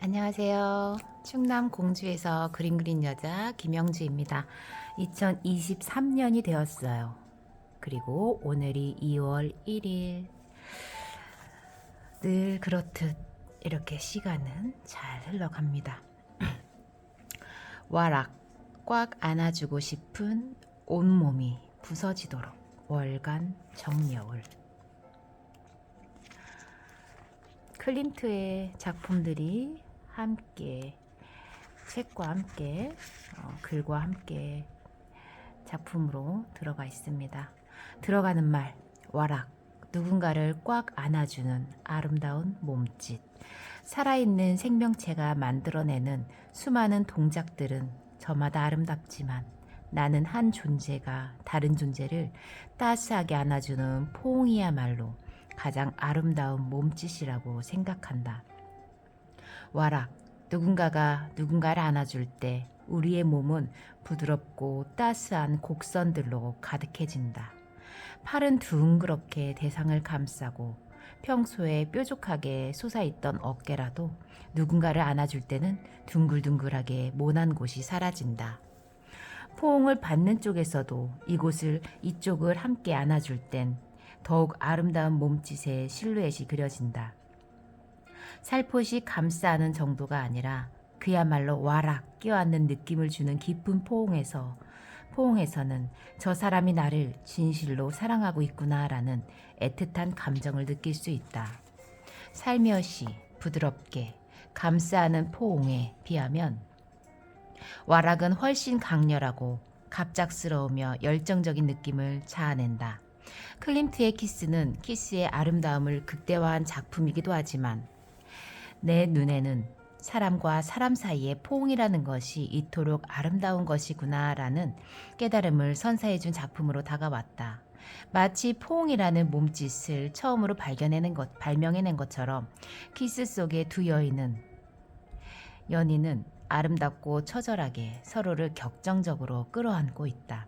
안녕하세요. 충남 공주에서 그림 그린 여자 김영주입니다. 2023년이 되었어요. 그리고 오늘이 2월 1일. 늘 그렇듯 이렇게 시간은 잘 흘러갑니다. 와락 꽉 안아주고 싶은 온몸이 부서지도록 월간 정여울. 클림트의 작품들이 함께 책과 함께 글과 함께 작품으로 들어가 있습니다. 들어가는 말 와락, 누군가를 꽉 안아주는 아름다운 몸짓, 살아있는 생명체가 만들어내는 수많은 동작들은 저마다 아름답지만 나는 한 존재가 다른 존재를 따스하게 안아주는 포옹이야말로 가장 아름다운 몸짓이라고 생각한다. 와락, 누군가가 누군가를 안아줄 때 우리의 몸은 부드럽고 따스한 곡선들로 가득해진다. 팔은 둥그렇게 대상을 감싸고 평소에 뾰족하게 솟아있던 어깨라도 누군가를 안아줄 때는 둥글둥글하게 모난 곳이 사라진다. 포옹을 받는 쪽에서도 이쪽을 함께 안아줄 땐 더욱 아름다운 몸짓의 실루엣이 그려진다. 살포시 감싸는 정도가 아니라 그야말로 와락 껴안는 느낌을 주는 깊은 포옹에서는 저 사람이 나를 진실로 사랑하고 있구나라는 애틋한 감정을 느낄 수 있다. 살며시 부드럽게 감싸는 포옹에 비하면 와락은 훨씬 강렬하고 갑작스러우며 열정적인 느낌을 자아낸다. 클림트의 키스는 키스의 아름다움을 극대화한 작품이기도 하지만 내 눈에는 사람과 사람 사이의 포옹이라는 것이 이토록 아름다운 것이구나라는 깨달음을 선사해준 작품으로 다가왔다. 마치 포옹이라는 몸짓을 처음으로 발명해낸 것처럼 키스 속의 두 연인은 아름답고 처절하게 서로를 격정적으로 끌어안고 있다.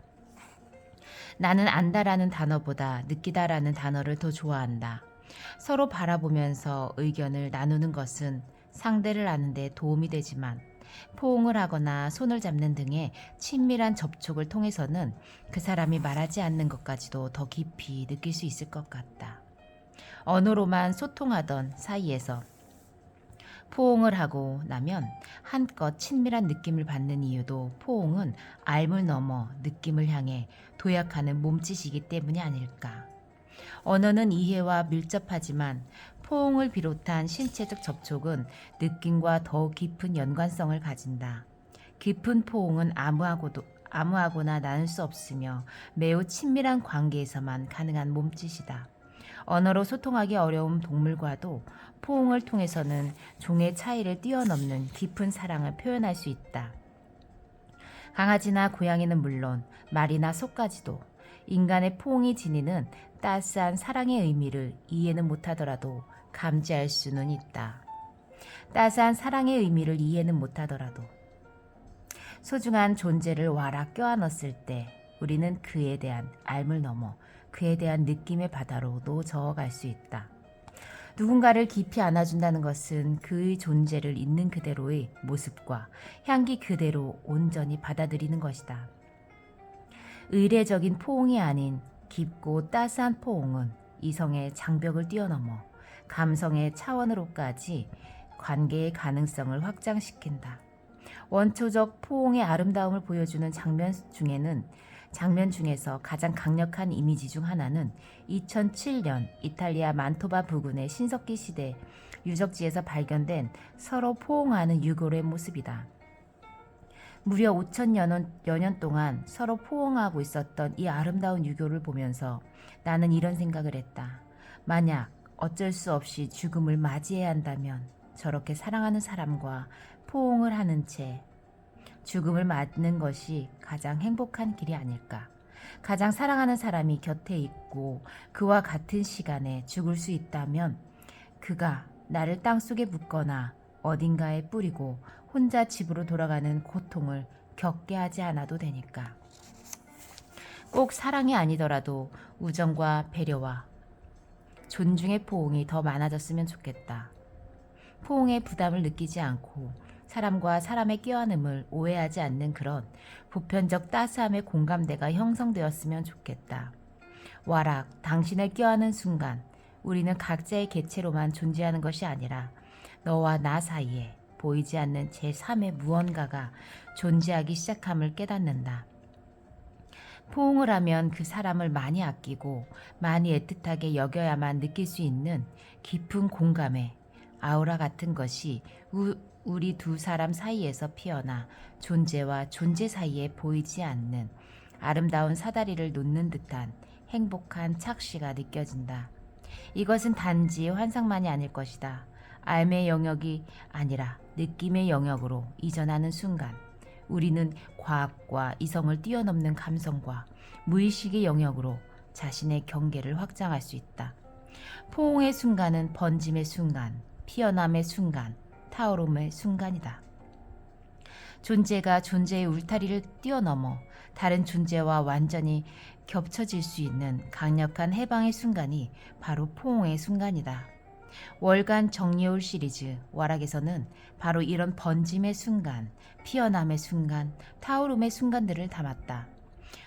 나는 안다라는 단어보다 느끼다라는 단어를 더 좋아한다. 서로 바라보면서 의견을 나누는 것은 상대를 아는 데 도움이 되지만 포옹을 하거나 손을 잡는 등의 친밀한 접촉을 통해서는 그 사람이 말하지 않는 것까지도 더 깊이 느낄 수 있을 것 같다. 언어로만 소통하던 사이에서 포옹을 하고 나면 한껏 친밀한 느낌을 받는 이유도 포옹은 알물 넘어 느낌을 향해 도약하는 몸짓이기 때문이 아닐까. 언어는 이해와 밀접하지만 포옹을 비롯한 신체적 접촉은 느낌과 더욱 깊은 연관성을 가진다. 깊은 포옹은 아무하고나 나눌 수 없으며 매우 친밀한 관계에서만 가능한 몸짓이다. 언어로 소통하기 어려운 동물과도 포옹을 통해서는 종의 차이를 뛰어넘는 깊은 사랑을 표현할 수 있다. 강아지나 고양이는 물론 말이나 소까지도 인간의 포옹이 지니는 따스한 사랑의 의미를 이해는 못하더라도 감지할 수는 있다. 따스한 사랑의 의미를 이해는 못하더라도 소중한 존재를 와락 껴안았을 때 우리는 그에 대한 알물 넘어 그에 대한 느낌의 바다로도 저어갈 수 있다. 누군가를 깊이 안아준다는 것은 그의 존재를 있는 그대로의 모습과 향기 그대로 온전히 받아들이는 것이다. 의례적인 포옹이 아닌 깊고 따스한 포옹은 이성의 장벽을 뛰어넘어 감성의 차원으로까지 관계의 가능성을 확장시킨다. 원초적 포옹의 아름다움을 보여주는 장면 중에서 가장 강력한 이미지 중 하나는 2007년 이탈리아 만토바 부근의 신석기 시대 유적지에서 발견된 서로 포옹하는 유골의 모습이다. 무려 5천여 년 동안 서로 포옹하고 있었던 이 아름다운 유교를 보면서 나는 이런 생각을 했다. 만약 어쩔 수 없이 죽음을 맞이해야 한다면 저렇게 사랑하는 사람과 포옹을 하는 채 죽음을 맞는 것이 가장 행복한 길이 아닐까. 가장 사랑하는 사람이 곁에 있고 그와 같은 시간에 죽을 수 있다면 그가 나를 땅속에 묻거나 어딘가에 뿌리고 혼자 집으로 돌아가는 고통을 겪게 하지 않아도 되니까. 꼭 사랑이 아니더라도 우정과 배려와 존중의 포옹이 더 많아졌으면 좋겠다. 포옹의 부담을 느끼지 않고 사람과 사람의 껴안음을 오해하지 않는 그런 보편적 따스함의 공감대가 형성되었으면 좋겠다. 와락, 당신을 껴안은 순간 우리는 각자의 개체로만 존재하는 것이 아니라 너와 나 사이에 보이지 않는 제3의 무언가가 존재하기 시작함을 깨닫는다. 포옹을 하면 그 사람을 많이 아끼고 많이 애틋하게 여겨야만 느낄 수 있는 깊은 공감의 아우라 같은 것이 우리 두 사람 사이에서 피어나 존재와 존재 사이에 보이지 않는 아름다운 사다리를 놓는 듯한 행복한 착시가 느껴진다. 이것은 단지 환상만이 아닐 것이다. 삶의 영역이 아니라 느낌의 영역으로 이전하는 순간 우리는 과학과 이성을 뛰어넘는 감성과 무의식의 영역으로 자신의 경계를 확장할 수 있다. 포옹의 순간은 번짐의 순간, 피어남의 순간, 타오름의 순간이다. 존재가 존재의 울타리를 뛰어넘어 다른 존재와 완전히 겹쳐질 수 있는 강력한 해방의 순간이 바로 포옹의 순간이다. 월간 정리홀 시리즈 와락에서는 바로 이런 번짐의 순간, 피어남의 순간, 타오름의 순간들을 담았다.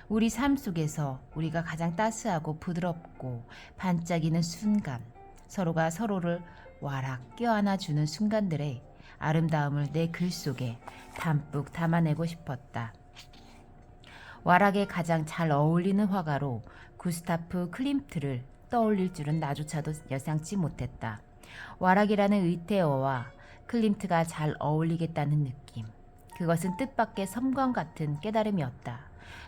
우리 삶 속에서 우리가 가장 따스하고 부드럽고 반짝이는 순간, 서로가 서로를 와락 껴안아주는 순간들의 아름다움을 내 글 속에 담뿍 담아내고 싶었다. 와락에 가장 잘 어울리는 화가로 구스타프 클림트를 떠올릴 줄은 나조차도 예상치 못했다. 와락이라는 의태어와 클림트가 잘 어울리겠다는 느낌. 그것은 뜻밖의 섬광 같은 깨달음이었다.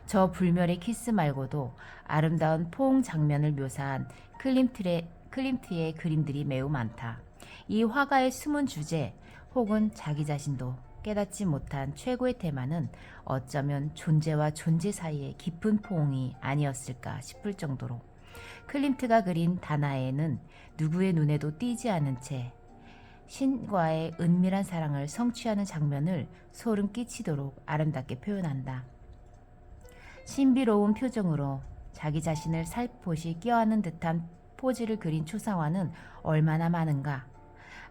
저 불멸의 키스 말고도 아름다운 포옹 장면을 묘사한 클림트의 그림들이 매우 많다. 이 화가의 숨은 주제 혹은 자기 자신도 깨닫지 못한 최고의 테마는 어쩌면 존재와 존재 사이의 깊은 포옹이 아니었을까 싶을 정도로 클림트가 그린 다나에는 누구의 눈에도 띄지 않은 채 신과의 은밀한 사랑을 성취하는 장면을 소름 끼치도록 아름답게 표현한다. 신비로운 표정으로 자기 자신을 살포시 껴안는 듯한 포즈를 그린 초상화는 얼마나 많은가.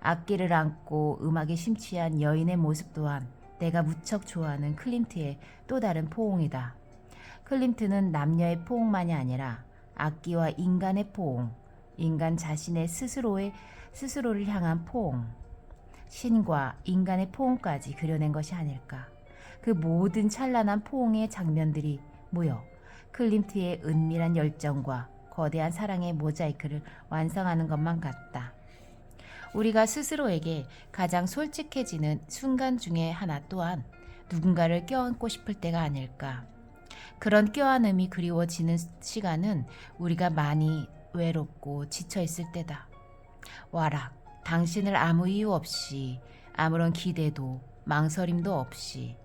악기를 안고 음악에 심취한 여인의 모습 또한 내가 무척 좋아하는 클림트의 또 다른 포옹이다. 클림트는 남녀의 포옹만이 아니라 악기와 인간의 포옹, 인간 자신의 스스로를 향한 포옹, 신과 인간의 포옹까지 그려낸 것이 아닐까. 그 모든 찬란한 포옹의 장면들이 모여 클림트의 은밀한 열정과 거대한 사랑의 모자이크를 완성하는 것만 같다. 우리가 스스로에게 가장 솔직해지는 순간 중에 하나 또한 누군가를 껴안고 싶을 때가 아닐까. 그런 껴안음이 그리워지는 시간은 우리가 많이 외롭고 지쳐있을 때다. 와락, 당신을 아무 이유 없이, 아무런 기대도 망설임도 없이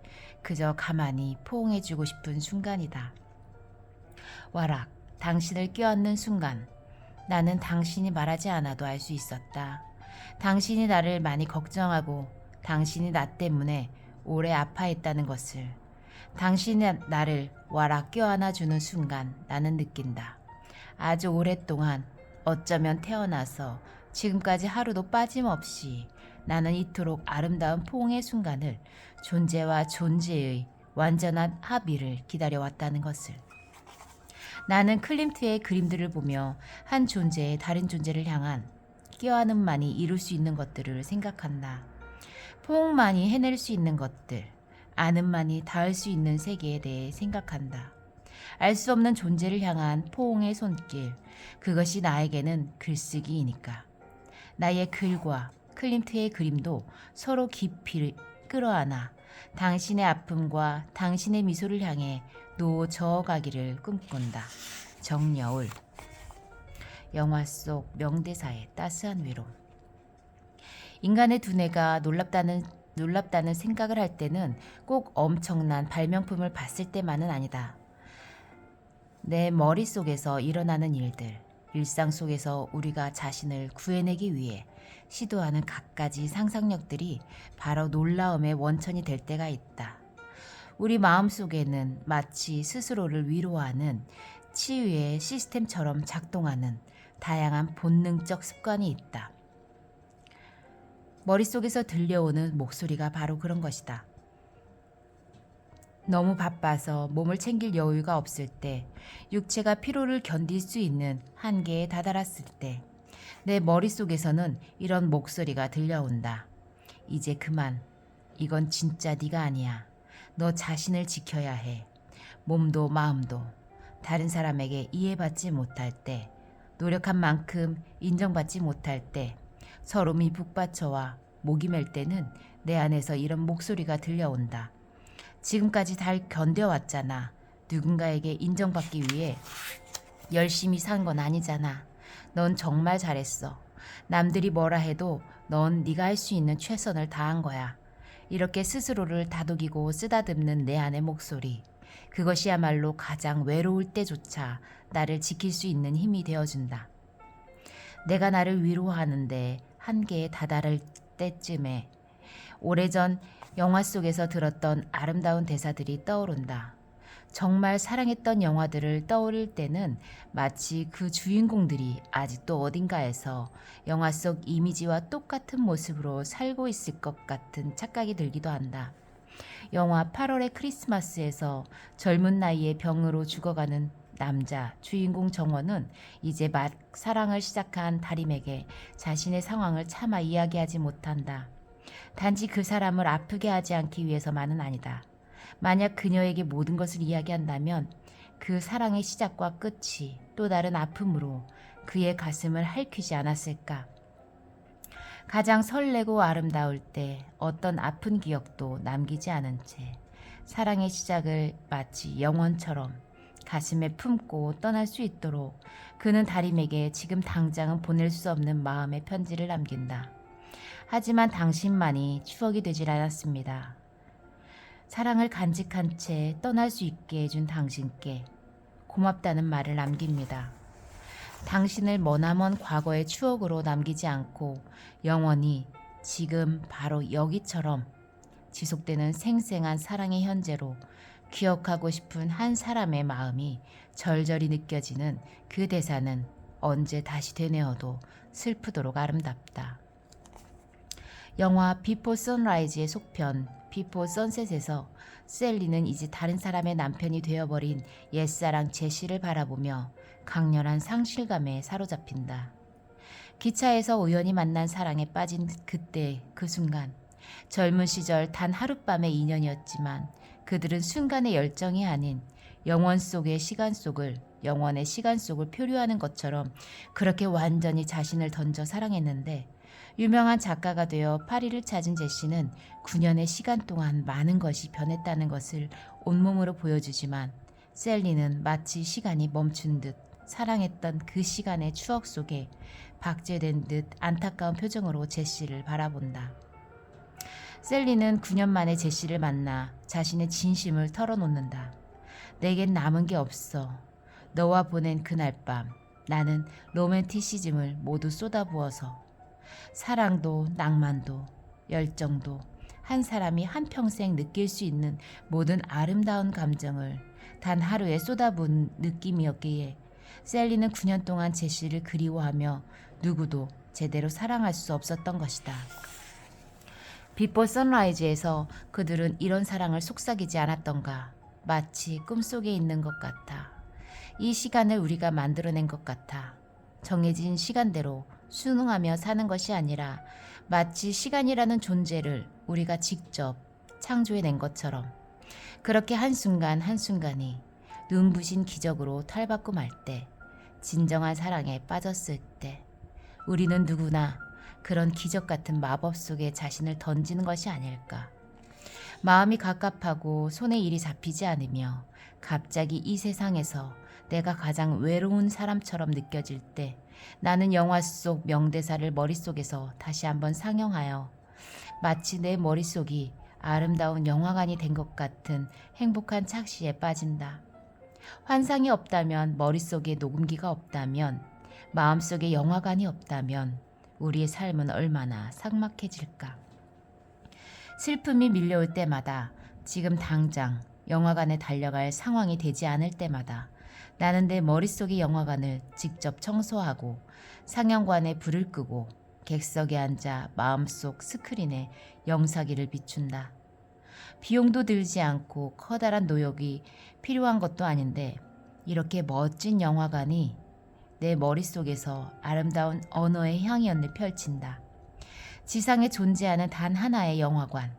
그저 가만히 포옹해주고 싶은 순간이다. 와락, 당신을 껴안는 순간 나는 당신이 말하지 않아도 알 수 있었다. 당신이 나를 많이 걱정하고 당신이 나 때문에 오래 아파했다는 것을. 당신이 나를 와락 껴안아주는 순간 나는 느낀다. 아주 오랫동안 어쩌면 태어나서 지금까지 하루도 빠짐없이 나는 이토록 아름다운 포옹의 순간을 존재와 존재의 완전한 합의를 기다려왔다는 것을. 나는 클림트의 그림들을 보며 한 존재의 다른 존재를 향한 껴안음만이 이룰 수 있는 것들을 생각한다. 포옹만이 해낼 수 있는 것들, 안음만이 닿을 수 있는 세계에 대해 생각한다. 알 수 없는 존재를 향한 포옹의 손길, 그것이 나에게는 글쓰기이니까. 나의 글과 클림트의 그림도 서로 깊이 끌어안아 당신의 아픔과 당신의 미소를 향해 저어가기를 꿈꾼다. 정여울. 영화 속 명대사의 따스한 위로. 인간의 두뇌가 놀랍다는 생각을 할 때는 꼭 엄청난 발명품을 봤을 때만은 아니다. 내 머릿속에서 일어나는 일들, 일상 속에서 우리가 자신을 구해내기 위해 시도하는 갖가지 상상력들이 바로 놀라움의 원천이 될 때가 있다. 우리 마음속에는 마치 스스로를 위로하는 치유의 시스템처럼 작동하는 다양한 본능적 습관이 있다. 머릿속에서 들려오는 목소리가 바로 그런 것이다. 너무 바빠서 몸을 챙길 여유가 없을 때, 육체가 피로를 견딜 수 있는 한계에 다다랐을 때, 내 머릿속에서는 이런 목소리가 들려온다. 이제 그만. 이건 진짜 네가 아니야. 너 자신을 지켜야 해. 몸도 마음도. 다른 사람에게 이해받지 못할 때, 노력한 만큼 인정받지 못할 때, 서름이 북받쳐와 목이 맬 때는 내 안에서 이런 목소리가 들려온다. 지금까지 잘 견뎌왔잖아. 누군가에게 인정받기 위해 열심히 산 건 아니잖아. 넌 정말 잘했어. 남들이 뭐라 해도 넌 네가 할 수 있는 최선을 다한 거야. 이렇게 스스로를 다독이고 쓰다듬는 내 안의 목소리. 그것이야말로 가장 외로울 때조차 나를 지킬 수 있는 힘이 되어준다. 내가 나를 위로하는데 한계에 다다를 때쯤에 오래전 영화 속에서 들었던 아름다운 대사들이 떠오른다. 정말 사랑했던 영화들을 떠올릴 때는 마치 그 주인공들이 아직도 어딘가에서 영화 속 이미지와 똑같은 모습으로 살고 있을 것 같은 착각이 들기도 한다. 영화 8월의 크리스마스에서 젊은 나이에 병으로 죽어가는 남자 주인공 정원은 이제 막 사랑을 시작한 다림에게 자신의 상황을 차마 이야기하지 못한다. 단지 그 사람을 아프게 하지 않기 위해서만은 아니다. 만약 그녀에게 모든 것을 이야기한다면 그 사랑의 시작과 끝이 또 다른 아픔으로 그의 가슴을 핥히지 않았을까. 가장 설레고 아름다울 때 어떤 아픈 기억도 남기지 않은 채 사랑의 시작을 마치 영원처럼 가슴에 품고 떠날 수 있도록 그는 다림에게 지금 당장은 보낼 수 없는 마음의 편지를 남긴다. 하지만 당신만이 추억이 되질 않았습니다. 사랑을 간직한 채 떠날 수 있게 해준 당신께 고맙다는 말을 남깁니다. 당신을 머나먼 과거의 추억으로 남기지 않고 영원히 지금 바로 여기처럼 지속되는 생생한 사랑의 현재로 기억하고 싶은 한 사람의 마음이 절절히 느껴지는 그 대사는 언제 다시 되뇌어도 슬프도록 아름답다. 영화 비포 선라이즈의 속편 비포 선셋에서 셀리는 이제 다른 사람의 남편이 되어버린 옛사랑 제시를 바라보며 강렬한 상실감에 사로잡힌다. 기차에서 우연히 만난 사랑에 빠진 그때 그 순간, 젊은 시절 단 하룻밤의 인연이었지만 그들은 순간의 열정이 아닌 영원 속의 시간 속을 영원의 시간 속을 표류하는 것처럼 그렇게 완전히 자신을 던져 사랑했는데, 유명한 작가가 되어 파리를 찾은 제시는 9년의 시간 동안 많은 것이 변했다는 것을 온몸으로 보여주지만 셀리는 마치 시간이 멈춘 듯 사랑했던 그 시간의 추억 속에 박제된 듯 안타까운 표정으로 제시를 바라본다. 셀리는 9년 만에 제시를 만나 자신의 진심을 털어놓는다. 내겐 남은 게 없어. 너와 보낸 그날 밤 나는 로맨티시즘을 모두 쏟아부어서 사랑도 낭만도 열정도 한 사람이 한평생 느낄 수 있는 모든 아름다운 감정을 단 하루에 쏟아부은 느낌이었기에 셀리는 9년 동안 제시를 그리워하며 누구도 제대로 사랑할 수 없었던 것이다. 비포 선라이즈에서 그들은 이런 사랑을 속삭이지 않았던가. 마치 꿈속에 있는 것 같아. 이 시간을 우리가 만들어낸 것 같아. 정해진 시간대로 순응하며 사는 것이 아니라 마치 시간이라는 존재를 우리가 직접 창조해낸 것처럼, 그렇게 한순간 한순간이 눈부신 기적으로 탈바꿈 할 때, 진정한 사랑에 빠졌을 때 우리는 누구나 그런 기적 같은 마법 속에 자신을 던지는 것이 아닐까. 마음이 갑갑하고 손에 일이 잡히지 않으며 갑자기 이 세상에서 내가 가장 외로운 사람처럼 느껴질 때 나는 영화 속 명대사를 머릿속에서 다시 한번 상영하여 마치 내 머릿속이 아름다운 영화관이 된 것 같은 행복한 착시에 빠진다. 환상이 없다면, 머릿속에 녹음기가 없다면, 마음속에 영화관이 없다면 우리의 삶은 얼마나 삭막해질까. 슬픔이 밀려올 때마다, 지금 당장 영화관에 달려갈 상황이 되지 않을 때마다 나는 내 머릿속의 영화관을 직접 청소하고 상영관에 불을 끄고 객석에 앉아 마음속 스크린에 영사기를 비춘다. 비용도 들지 않고 커다란 노역이 필요한 것도 아닌데 이렇게 멋진 영화관이 내 머릿속에서 아름다운 언어의 향연을 펼친다. 지상에 존재하는 단 하나의 영화관.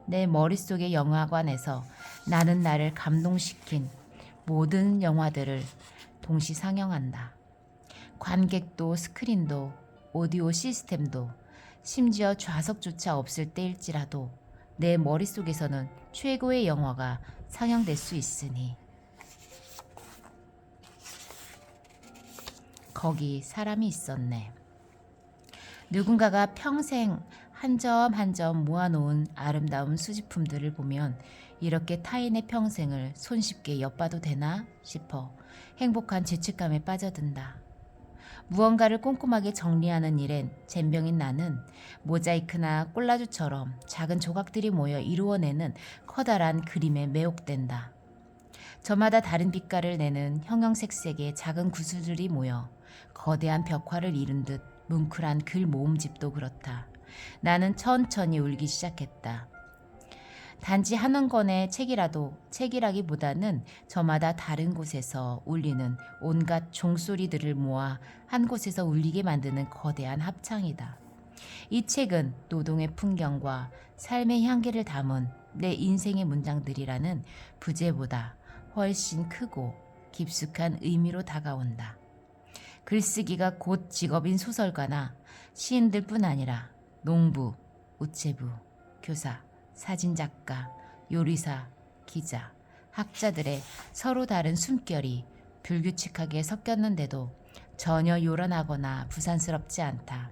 내 머릿속의 영화관에서 나는 나를 감동시킨 모든 영화들을 동시 상영한다. 관객도 스크린도 오디오 시스템도 심지어 좌석조차 없을 때일지라도 내 머릿속에서는 최고의 영화가 상영될 수 있으니 거기 사람이 있었네. 누군가가 평생 한 점 한 점 모아놓은 아름다운 수집품들을 보면 이렇게 타인의 평생을 손쉽게 엿봐도 되나 싶어 행복한 죄책감에 빠져든다. 무언가를 꼼꼼하게 정리하는 일엔 젬병인 나는 모자이크나 콜라주처럼 작은 조각들이 모여 이루어내는 커다란 그림에 매혹된다. 저마다 다른 빛깔을 내는 형형색색의 작은 구슬들이 모여 거대한 벽화를 이룬 듯 뭉클한 글 모음집도 그렇다. 나는 천천히 울기 시작했다. 단지 한 권의 책이라기보다는 저마다 다른 곳에서 울리는 온갖 종소리들을 모아 한 곳에서 울리게 만드는 거대한 합창이다. 이 책은 노동의 풍경과 삶의 향기를 담은 내 인생의 문장들이라는 부제보다 훨씬 크고 깊숙한 의미로 다가온다. 글쓰기가 곧 직업인 소설가나 시인들뿐 아니라 농부, 우체부, 교사, 사진작가, 요리사, 기자, 학자들의 서로 다른 숨결이 불규칙하게 섞였는데도 전혀 요란하거나 부산스럽지 않다.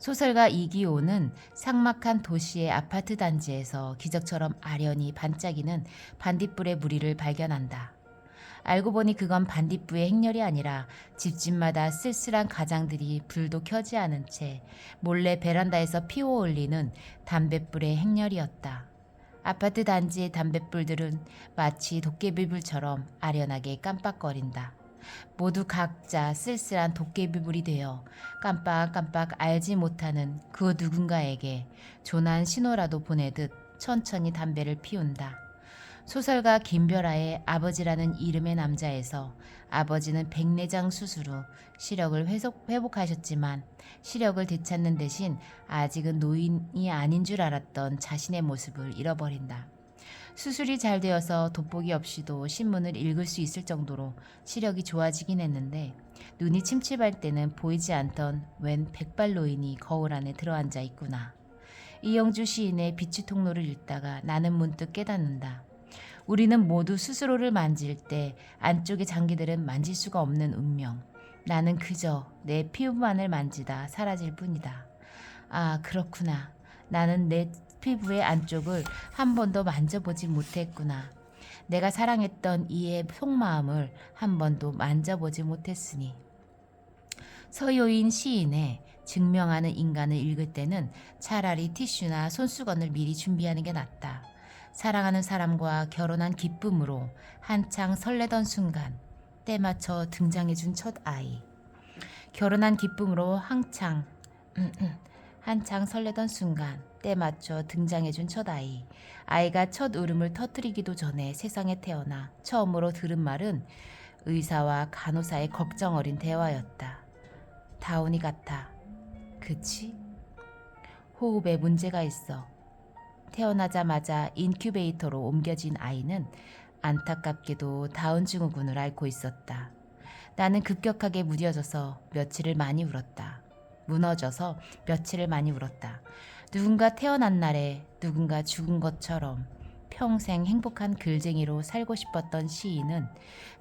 소설가 이기호는 삭막한 도시의 아파트 단지에서 기적처럼 아련히 반짝이는 반딧불의 무리를 발견한다. 알고 보니 그건 반딧불의 행렬이 아니라 집집마다 쓸쓸한 가장들이 불도 켜지 않은 채 몰래 베란다에서 피워 올리는 담뱃불의 행렬이었다. 아파트 단지의 담뱃불들은 마치 도깨비불처럼 아련하게 깜빡거린다. 모두 각자 쓸쓸한 도깨비불이 되어 깜빡깜빡 알지 못하는 그 누군가에게 조난 신호라도 보내듯 천천히 담배를 피운다. 소설가 김별아의 아버지라는 이름의 남자에서 아버지는 백내장 수술 후 시력을 회복하셨지만 시력을 되찾는 대신 아직은 노인이 아닌 줄 알았던 자신의 모습을 잃어버린다. 수술이 잘 되어서 돋보기 없이도 신문을 읽을 수 있을 정도로 시력이 좋아지긴 했는데 눈이 침침할 때는 보이지 않던 웬 백발 노인이 거울 안에 들어앉아 있구나. 이영주 시인의 빛의 통로를 읽다가 나는 문득 깨닫는다. 우리는 모두 스스로를 만질 때 안쪽의 장기들은 만질 수가 없는 운명. 나는 그저 내 피부만을 만지다 사라질 뿐이다. 아, 그렇구나. 나는 내 피부의 안쪽을 한 번도 만져보지 못했구나. 내가 사랑했던 이의 속마음을 한 번도 만져보지 못했으니. 서효인 시인의 증명하는 인간을 읽을 때는 차라리 티슈나 손수건을 미리 준비하는 게 낫다. 사랑하는 사람과 결혼한 기쁨으로 한창 설레던 순간 때맞춰 등장해준 첫 아이. 결혼한 기쁨으로 한창 설레던 순간 때맞춰 등장해준 첫 아이. 아이가 첫 울음을 터뜨리기도 전에 세상에 태어나 처음으로 들은 말은 의사와 간호사의 걱정 어린 대화였다. 다운이 같아. 그치? 호흡에 문제가 있어. 태어나자마자 인큐베이터로 옮겨진 아이는 안타깝게도 다운 증후군을 앓고 있었다. 나는 급격하게 무뎌져서 며칠을 많이 울었다. 무너져서 며칠을 많이 울었다. 누군가 태어난 날에 누군가 죽은 것처럼 평생 행복한 글쟁이로 살고 싶었던 시인은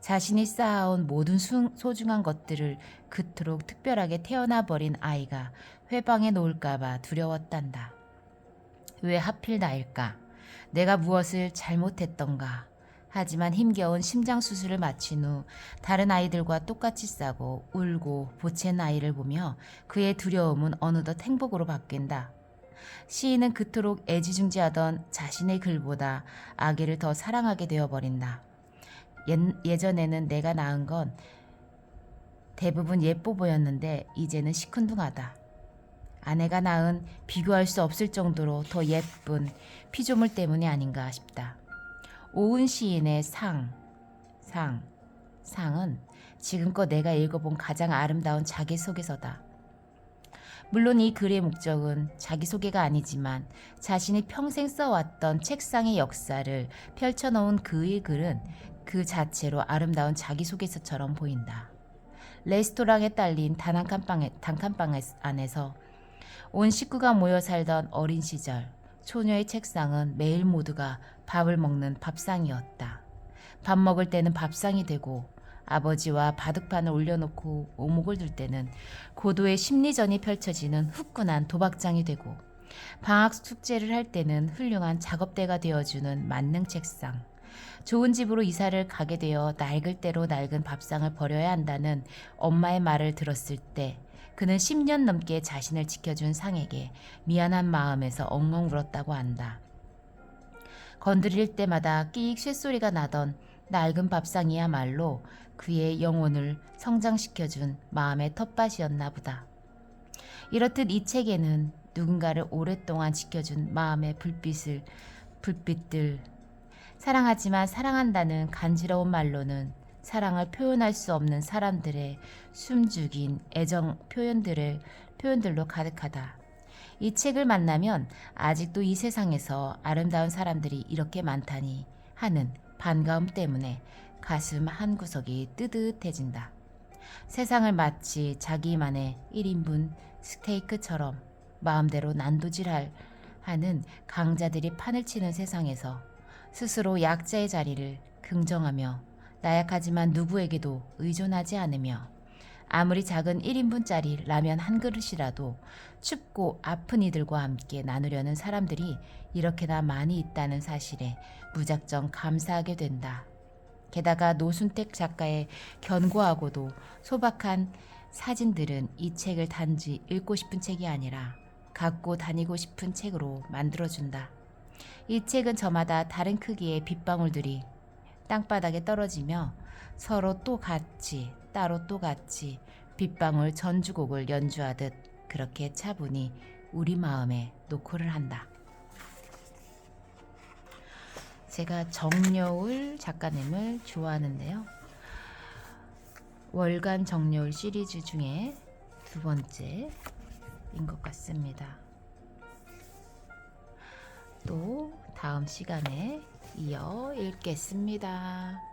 자신이 쌓아온 모든 소중한 것들을 그토록 특별하게 태어나버린 아이가 회방에 놓을까봐 두려웠단다. 왜 하필 나일까? 내가 무엇을 잘못했던가? 하지만 힘겨운 심장수술을 마친 후 다른 아이들과 똑같이 싸고 울고 보챈 아이를 보며 그의 두려움은 어느덧 행복으로 바뀐다. 시인은 그토록 애지중지하던 자신의 글보다 아기를 더 사랑하게 되어버린다. 예전에는 내가 낳은 건 대부분 예뻐 보였는데 이제는 시큰둥하다. 아내가 낳은 비교할 수 없을 정도로 더 예쁜 피조물 때문이 아닌가 싶다. 오은 시인의 상은 지금껏 내가 읽어본 가장 아름다운 자기소개서다. 물론 이 글의 목적은 자기소개가 아니지만 자신이 평생 써왔던 책상의 역사를 펼쳐놓은 그의 글은 그 자체로 아름다운 자기소개서처럼 보인다. 레스토랑에 딸린 단칸방 안에서 온 식구가 모여 살던 어린 시절, 소녀의 책상은 매일 모두가 밥을 먹는 밥상이었다. 밥 먹을 때는 밥상이 되고 아버지와 바둑판을 올려놓고 오목을 둘 때는 고도의 심리전이 펼쳐지는 후끈한 도박장이 되고 방학 숙제를 할 때는 훌륭한 작업대가 되어주는 만능 책상, 좋은 집으로 이사를 가게 되어 낡을 대로 낡은 밥상을 버려야 한다는 엄마의 말을 들었을 때 그는 10년 넘게 자신을 지켜준 상에게 미안한 마음에서 엉엉 울었다고 한다. 건드릴 때마다 끼익 쇳소리가 나던 낡은 밥상이야말로 그의 영혼을 성장시켜준 마음의 텃밭이었나 보다. 이렇듯 이 책에는 누군가를 오랫동안 지켜준 마음의 불빛들, 사랑하지만 사랑한다는 간지러운 말로는 사랑을 표현할 수 없는 사람들의 숨죽인 애정 표현들로 가득하다. 이 책을 만나면 아직도 이 세상에서 아름다운 사람들이 이렇게 많다니 하는 반가움 때문에 가슴 한구석이 뜨뜻해진다. 세상을 마치 자기만의 1인분 스테이크처럼 마음대로 하는 강자들이 판을 치는 세상에서 스스로 약자의 자리를 긍정하며 나약하지만 누구에게도 의존하지 않으며 아무리 작은 1인분짜리 라면 한 그릇이라도 춥고 아픈 이들과 함께 나누려는 사람들이 이렇게나 많이 있다는 사실에 무작정 감사하게 된다. 게다가 노순택 작가의 견고하고도 소박한 사진들은 이 책을 단지 읽고 싶은 책이 아니라 갖고 다니고 싶은 책으로 만들어준다. 이 책은 저마다 다른 크기의 빗방울들이 땅바닥에 떨어지며 서로 또 같이 따로 또 같이 빗방울 전주곡을 연주하듯 그렇게 차분히 우리 마음에 녹호를 한다. 제가 정여울 작가님을 좋아하는데요. 월간 정여울 시리즈 중에 두 번째인 것 같습니다. 또 다음 시간에 이어 읽겠습니다.